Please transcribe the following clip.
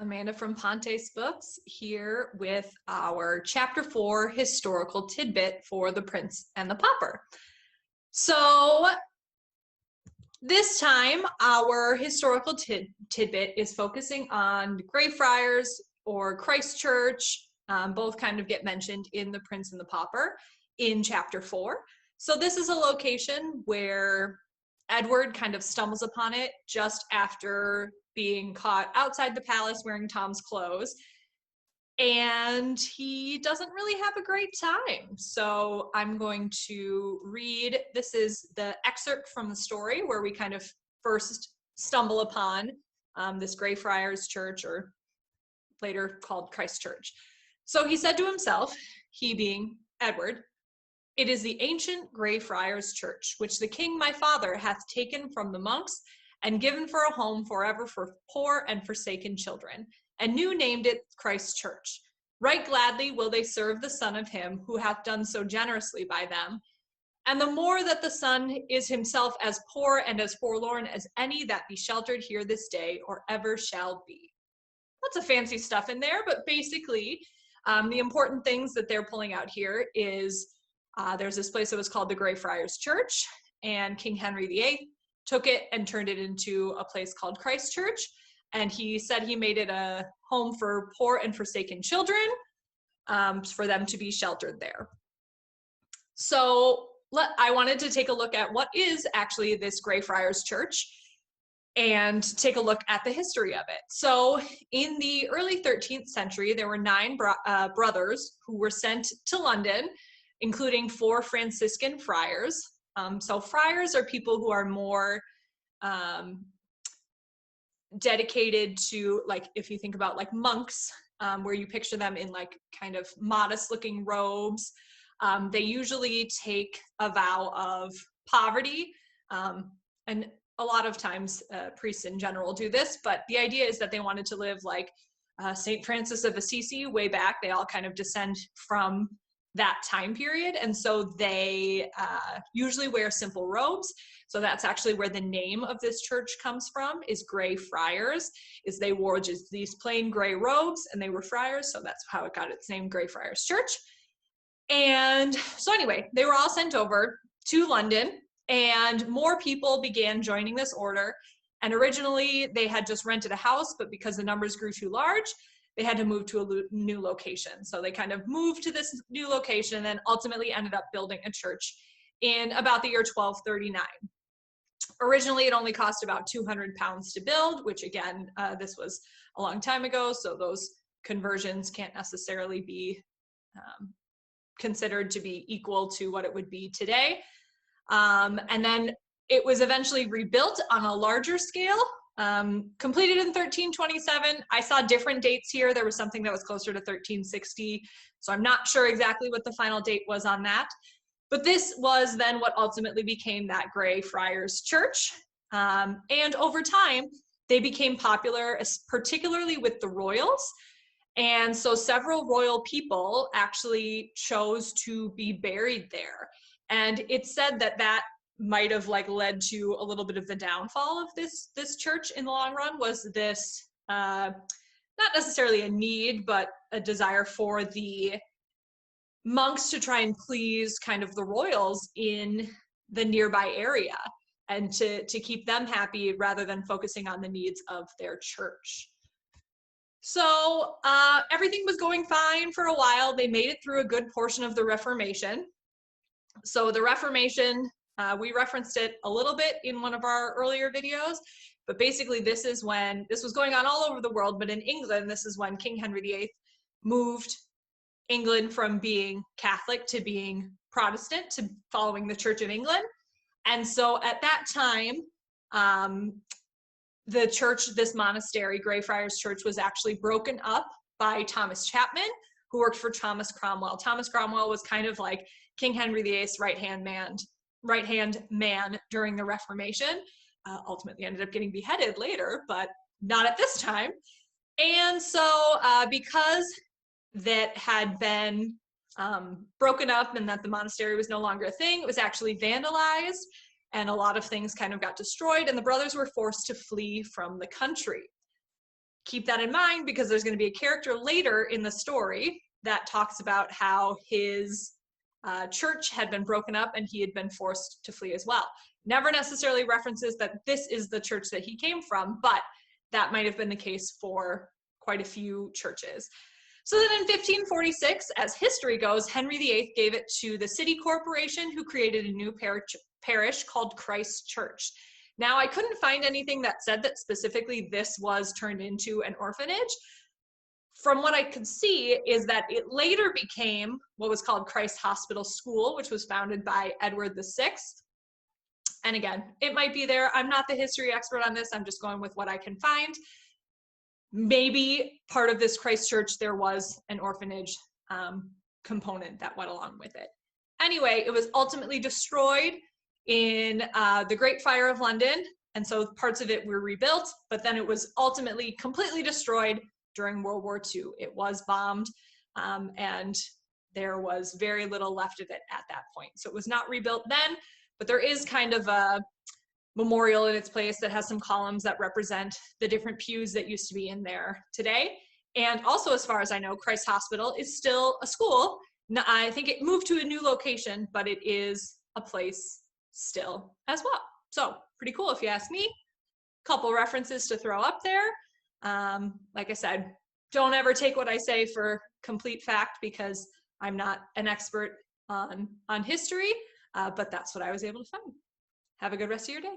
Amanda from Pontes Books here with our Chapter 4 Historical Tidbit for The Prince and the Pauper. So this time our historical tidbit is focusing on Greyfriars or Christ Church. Both kind of get mentioned in The Prince and the Pauper in Chapter 4. So this is a location where Edward kind of stumbles upon it just after being caught outside the palace wearing Tom's clothes, and he doesn't really have a great time. So I'm going to read, this is the excerpt from the story where we kind of first stumble upon this Greyfriars Church, or later called Christ Church. So he said to himself, he being Edward, "It is the ancient Greyfriars Church, which the king my father hath taken from the monks, and given for a home forever for poor and forsaken children, and new named it Christ Church. Right gladly will they serve the son of him who hath done so generously by them, and the more that the son is himself as poor and as forlorn as any that be sheltered here this day, or ever shall be." Lots of fancy stuff in there, but basically the important things that they're pulling out here is there's this place that was called the Greyfriars Church, and King Henry VIII took it and turned it into a place called Christ Church. And he said he made it a home for poor and forsaken children, for them to be sheltered there. So I wanted to take a look at what is actually this Greyfriars Church and take a look at the history of it. So in the early 13th century, there were 9 brothers who were sent to London, including 4 Franciscan friars. So friars are people who are more dedicated to, like, if you think about like monks, where you picture them in like kind of modest looking robes. They usually take a vow of poverty, and a lot of times priests in general do this, but the idea is that they wanted to live like St. Francis of Assisi way back. They all kind of descend from that time period, and so they usually wear simple robes. So that's actually where the name of this church comes from, is Greyfriars, is they wore just these plain gray robes and they were friars, so that's how it got its name, Greyfriars Church. And so anyway, they were all sent over to London, and more people began joining this order. And originally they had just rented a house, but because the numbers grew too large, they had to move to a new location. So they kind of moved to this new location and then ultimately ended up building a church in about the year 1239. Originally, it only cost about £200 to build, which again, this was a long time ago, so those conversions can't necessarily be considered to be equal to what it would be today. And then it was eventually rebuilt on a larger scale, completed in 1327. I saw different dates here. There was something that was closer to 1360, so I'm not sure exactly what the final date was on that. But this was then what ultimately became that Greyfriars Church. And over time, they became popular, particularly with the royals. And so several royal people actually chose to be buried there. And it's said that that might have like led to a little bit of the downfall of this church in the long run, was this not necessarily a need, but a desire for the monks to try and please kind of the royals in the nearby area and to keep them happy rather than focusing on the needs of their church. So everything was going fine for a while. They made it through a good portion of the Reformation. So the Reformation, we referenced it a little bit in one of our earlier videos, but basically this is when, this was going on all over the world, but in England, this is when King Henry VIII moved England from being Catholic to being Protestant, to following the Church of England. And so at that time, the church, this monastery, Greyfriars Church, was actually broken up by Thomas Chapman, who worked for Thomas Cromwell. Thomas Cromwell was kind of like King Henry VIII's right-hand man during the Reformation. Ultimately ended up getting beheaded later, but not at this time. And so because that had been broken up and that the monastery was no longer a thing, it was actually vandalized, and a lot of things kind of got destroyed, and the brothers were forced to flee from the country. keep that in mind because there's going to be a character later in the story that talks about how his church had been broken up and he had been forced to flee as well. Never necessarily references that this is the church that he came from, but that might have been the case for quite a few churches. So then in 1546, as history goes, Henry VIII gave it to the city corporation, who created a new parish called Christ Church. Now, I couldn't find anything that said that specifically this was turned into an orphanage. From what I could see is that it later became what was called Christ Hospital School, which was founded by Edward VI. And again, it might be there. I'm not the history expert on this. I'm just going with what I can find. Maybe part of this Christ Church, there was an orphanage component that went along with it. Anyway, it was ultimately destroyed in the Great Fire of London. And so parts of it were rebuilt, but then it was ultimately completely destroyed during World War II. It was bombed, and there was very little left of it at that point. So it was not rebuilt then, but there is kind of a memorial in its place that has some columns that represent the different pews that used to be in there today. And also, as far as I know, Christ Hospital is still a school. I think it moved to a new location, but it is a place still as well. So pretty cool if you ask me. Couple references to throw up there. Like I said, don't ever take what I say for complete fact because I'm not an expert on history, but that's what I was able to find. Have a good rest of your day.